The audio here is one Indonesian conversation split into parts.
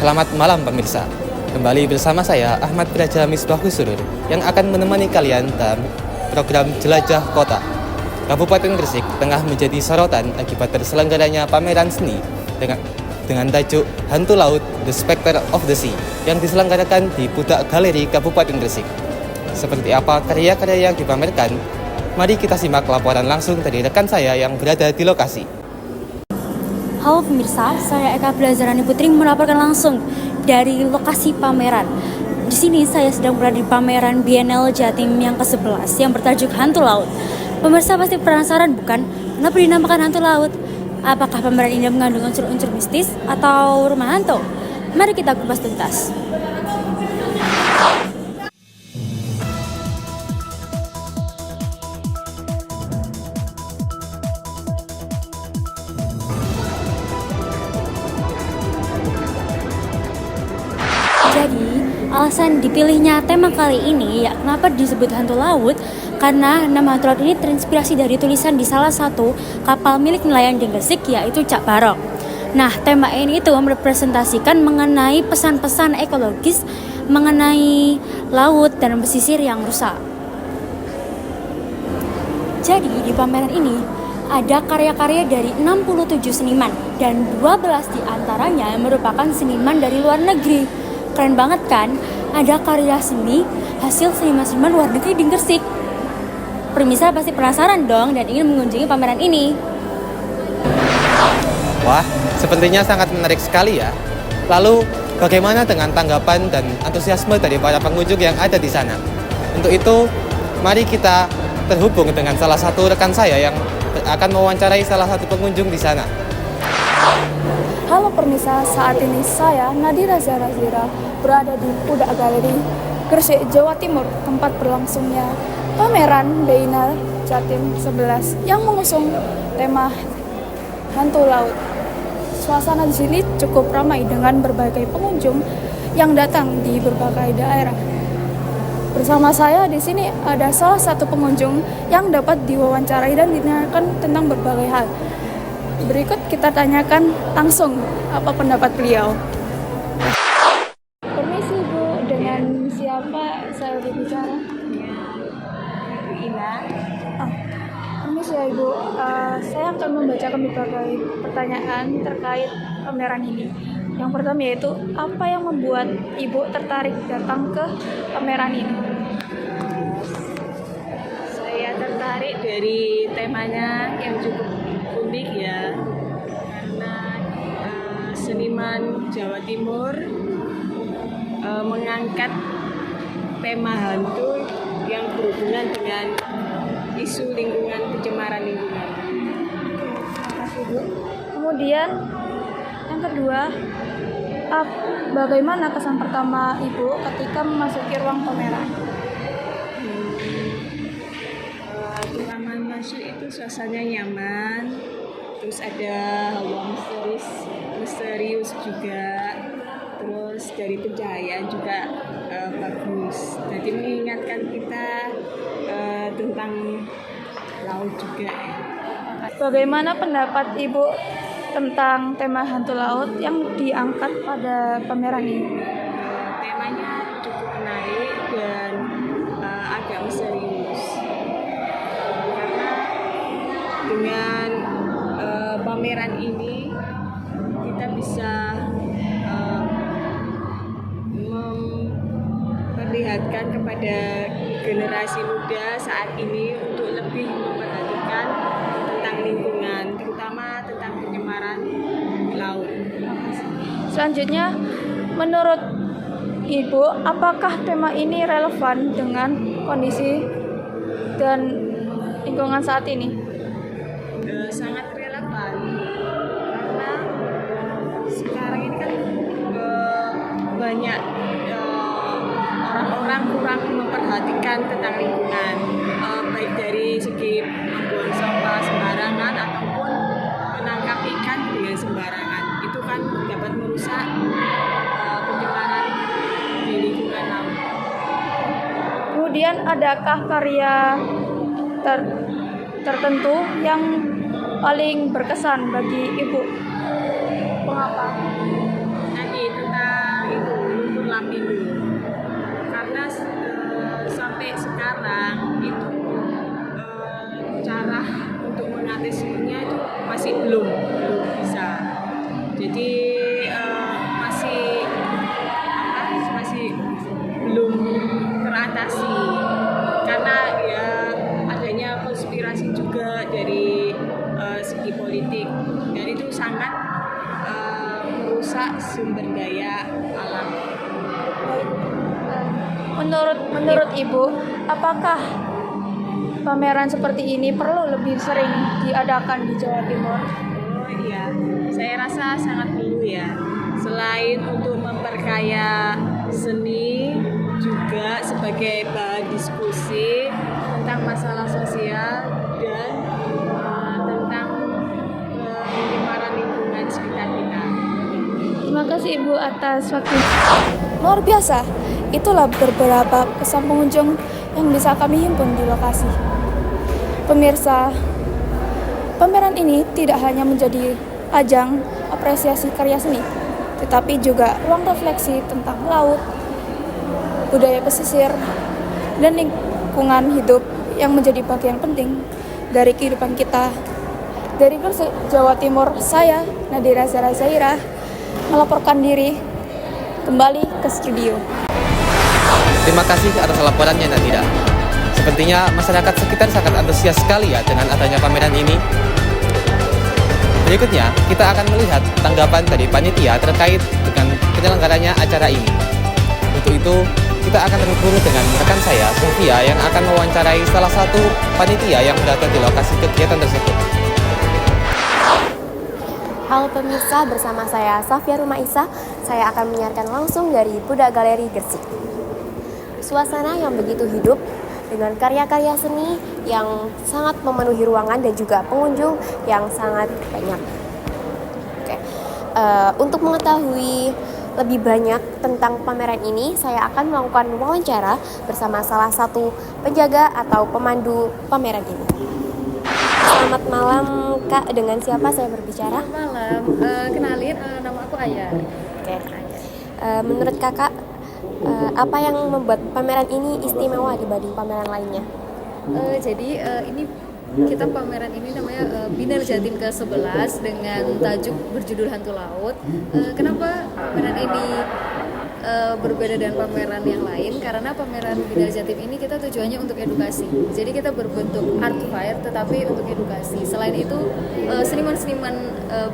Selamat malam pemirsa. Kembali bersama saya Ahmad Praja Misbahus Surur yang akan menemani kalian dalam program Jelajah Kota. Kabupaten Gresik tengah menjadi sorotan akibat terselenggaranya pameran seni dengan tajuk Hantu Laut The Spectre of the Sea yang diselenggarakan di Pudak Galeri Kabupaten Gresik. Seperti apa karya-karya yang dipamerkan? Mari kita simak laporan langsung dari rekan saya yang berada di lokasi. Halo pemirsa, saya Eka Blazarani Putri melaporkan langsung dari lokasi pameran. Di sini saya sedang berada di pameran Biennale Jatim yang ke-11 yang bertajuk Hantu Laut. Pemirsa pasti penasaran bukan? Kenapa dinamakan Hantu Laut? Apakah pameran ini mengandung unsur-unsur mistis atau rumah hantu? Mari kita kupas tuntas. Jadi, alasan dipilihnya tema kali ini ya kenapa disebut hantu laut? Karena nama hantu laut ini terinspirasi dari tulisan di salah satu kapal milik nelayan di Gresik yaitu Cak Barok. Nah, tema ini itu merepresentasikan mengenai pesan-pesan ekologis mengenai laut dan pesisir yang rusak. Jadi, di pameran ini ada karya-karya dari 67 seniman dan 12 diantaranya merupakan seniman dari luar negeri. Keren banget kan? Ada karya seni hasil seniman-seniman luar negeri di Gresik. Pemirsa pasti penasaran dong dan ingin mengunjungi pameran ini. Wah, sepertinya sangat menarik sekali ya. Lalu, bagaimana dengan tanggapan dan antusiasme dari para pengunjung yang ada di sana? Untuk itu, mari kita terhubung dengan salah satu rekan saya yang akan mewawancarai salah satu pengunjung di sana. Halo pemirsa, saat ini saya Nadira Zarazira berada di Pudak Galeri Gresik, Jawa Timur, tempat berlangsungnya pameran Biennale Jatim 11 yang mengusung tema hantu laut. Suasana di sini cukup ramai dengan berbagai pengunjung yang datang di berbagai daerah. Bersama saya di sini ada salah satu pengunjung yang dapat diwawancarai dan ditanyakan tentang berbagai hal. Berikut kita tanyakan langsung apa pendapat beliau. Permisi Bu, dengan siapa saya berbicara? Ina. Permisi ya Ibu, saya akan membacakan berbagai pertanyaan terkait pameran ini. Yang pertama yaitu, apa yang membuat Ibu tertarik datang ke pameran ini? Saya tertarik dari temanya yang cukup unik ya, karena seniman Jawa Timur mengangkat tema hantu yang berhubungan dengan isu lingkungan, pencemaran lingkungan. Terima kasih Bu. Kemudian yang kedua, bagaimana kesan pertama Ibu ketika memasuki ruang pameran? Pertama masuk itu suasananya nyaman, terus ada hawa misterius juga, terus dari pencahayaan juga bagus, jadi mengingatkan kita tentang laut juga. Bagaimana pendapat Ibu tentang tema hantu laut yang diangkat pada pameran ini? Temanya cukup menarik dan agak misterius, karena dengan pameran ini kita bisa memperlihatkan kepada generasi muda saat ini untuk lebih memperhatikan tentang lingkungan, terutama tentang pencemaran laut. Selanjutnya, menurut Ibu, apakah tema ini relevan dengan kondisi dan lingkungan saat ini? Sangat relevan, karena sekarang ini kan banyak orang-orang kurang memperhatikan tentang lingkungan, baik dari segi membuang sampah sembarangan ataupun menangkap ikan dengan sembarangan. Itu kan dapat merusak pencemaran di lingkungan laut. Kemudian adakah karya tertentu yang paling berkesan bagi Ibu? Mengapa? Tadi tentang edukasi, karena ya adanya konspirasi juga dari segi politik, dan itu sangat merusak sumber daya alam. Menurut Ibu, apakah pameran seperti ini perlu lebih sering diadakan di Jawa Timur? Oh iya, saya rasa sangat perlu ya. Selain untuk memperkaya seni, juga sebagai bahan diskusi tentang masalah sosial dan tentang pencemaran lingkungan sekitar kita. Terima kasih Ibu atas waktu. Luar biasa, itulah beberapa pesan pengunjung yang bisa kami himpun di lokasi. Pemirsa, pameran ini tidak hanya menjadi ajang apresiasi karya seni, tetapi juga ruang refleksi tentang laut, budaya pesisir, dan lingkungan hidup yang menjadi bagian penting dari kehidupan kita. Dari Gresik, Jawa Timur, saya Nadira Zara Zaira melaporkan diri kembali ke studio. Terima kasih atas laporannya, Nadira. Sepertinya masyarakat sekitar sangat antusias sekali ya dengan adanya pameran ini. Berikutnya, kita akan melihat tanggapan dari panitia terkait dengan penyelenggaranya acara ini. Untuk itu, kita akan terhubung dengan rekan saya, Sofia, yang akan mewawancarai salah satu panitia yang berada di lokasi kegiatan tersebut. Halo pemirsa, bersama saya Safia Rumaisa. Saya akan menyiarkan langsung dari Budak Galeri Gresik. Suasana yang begitu hidup dengan karya-karya seni yang sangat memenuhi ruangan dan juga pengunjung yang sangat banyak. Untuk mengetahui lebih banyak tentang pameran ini, saya akan melakukan wawancara bersama salah satu penjaga atau pemandu pameran ini. Selamat malam Kak, dengan siapa saya berbicara? Selamat malam, kenalin nama aku Aya. Oke. Menurut Kakak, apa yang membuat pameran ini istimewa dibanding pameran lainnya? Ini kita pameran ini namanya Biennale Jatim ke-11 dengan tajuk berjudul Hantu Laut. Kenapa pameran ini berbeda dengan pameran yang lain? Karena pameran Biennale Jatim ini kita tujuannya untuk edukasi. Jadi kita berbentuk art fair tetapi untuk edukasi. Selain itu seniman-seniman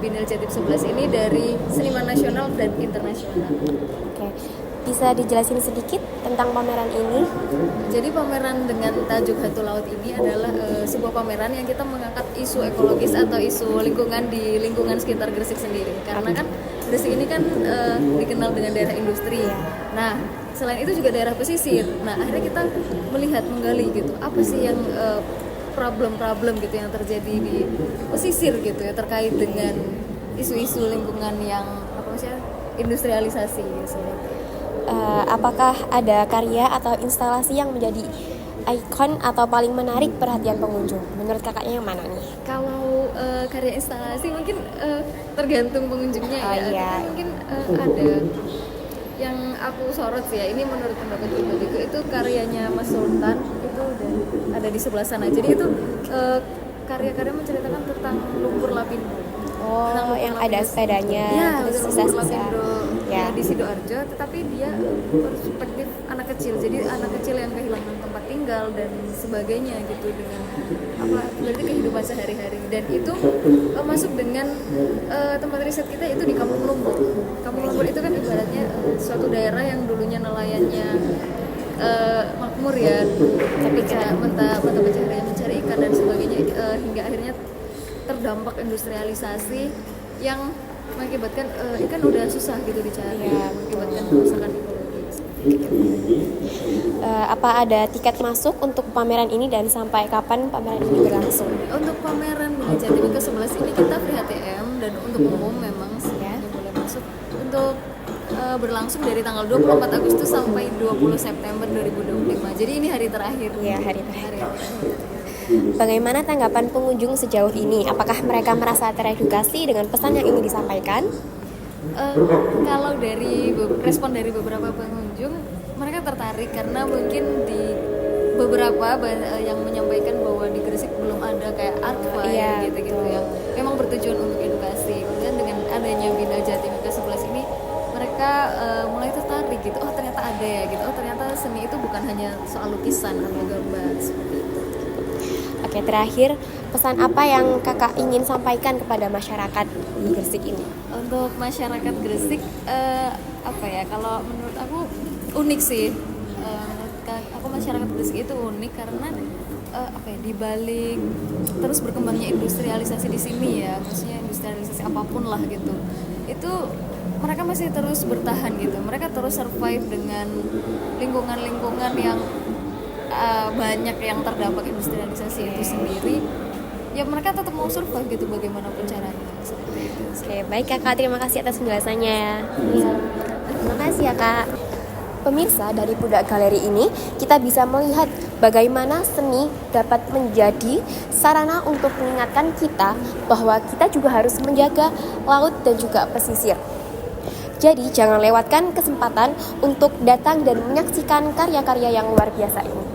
Biennale Jatim 11 ini dari seniman nasional dan internasional. Oke. Bisa dijelasin sedikit tentang pameran ini? Jadi pameran dengan tajuk Hantu Laut ini adalah sebuah pameran yang kita mengangkat isu ekologis atau isu lingkungan di lingkungan sekitar Gresik sendiri. Karena kan Gresik ini kan dikenal dengan daerah industri. Nah, selain itu juga daerah pesisir. Nah, akhirnya kita melihat, menggali gitu, apa sih yang problem-problem gitu yang terjadi di pesisir gitu ya, terkait dengan isu-isu lingkungan yang industrialisasi gitu. Apakah ada karya atau instalasi yang menjadi ikon atau paling menarik perhatian pengunjung? Menurut kakaknya yang mana nih? Kalau karya instalasi mungkin tergantung pengunjungnya Iya. Mungkin ada yang aku sorot sih ya, ini menurut pendapat pribadiku itu karyanya Mas Sultan, itu udah ada di sebelah sana. Jadi itu karya-karya menceritakan tentang lumpur lapindo. Oh, yang ada sepedanya, Ya, terus lumpur sisa-sisa. lapindo Ya. di Sidoarjo, tetapi dia perspektif anak kecil. Jadi anak kecil yang kehilangan tempat tinggal dan sebagainya gitu, dengan berarti kehidupan sehari-hari. Dan itu masuk dengan tempat riset kita itu di Kampung Lumpur. Kampung Lumpur itu kan ibaratnya suatu daerah yang dulunya nelayannya makmur ya, tapi mata pencaharian mencari ikan dan sebagainya, hingga akhirnya terdampak industrialisasi yang mengakibatkan ikan udah susah gitu dicari, mengakibatkan kerusakan ekologis. Apa ada tiket masuk untuk pameran ini dan sampai kapan pameran ini berlangsung? Untuk pameran Biennale Jatim ke-11 ini kita free HTM, dan untuk umum memang semuanya boleh masuk. Untuk berlangsung dari tanggal 24 Agustus sampai 20 September 2025. Jadi ini hari terakhir. Ya, hari terakhir. Bagaimana tanggapan pengunjung sejauh ini? Apakah mereka merasa teredukasi dengan pesan yang ingin disampaikan? Kalau dari respon dari beberapa pengunjung, mereka tertarik karena mungkin di beberapa yang menyampaikan bahwa di Gresik belum ada kayak art fair gitu-gitu yang memang bertujuan untuk edukasi. Kemudian dengan adanya Biennale Jatim ke-11 ini, mereka mulai tertarik gitu, oh ternyata ada ya gitu, oh ternyata seni itu bukan hanya soal lukisan atau gambar seperti itu. Oke, terakhir pesan apa yang kakak ingin sampaikan kepada masyarakat di Gresik ini? Untuk masyarakat Gresik apa ya, kalau menurut aku unik sih. Menurut aku masyarakat Gresik itu unik karena apa ya, dibalik terus berkembangnya industrialisasi di sini ya, maksudnya industrialisasi apapun lah gitu, itu mereka masih terus bertahan gitu, mereka terus survive dengan lingkungan-lingkungan yang banyak yang terdampak industrialisasi itu sendiri. Ya mereka tetap mau survive gitu bagaimanapun caranya, seperti itu. Oke, baik kakak, terima kasih atas penjelasannya ya. Terima kasih ya kak. Pemirsa, dari Pudak Galeri ini kita bisa melihat bagaimana seni dapat menjadi sarana untuk mengingatkan kita bahwa kita juga harus menjaga laut dan juga pesisir. Jadi jangan lewatkan kesempatan untuk datang dan menyaksikan karya-karya yang luar biasa ini.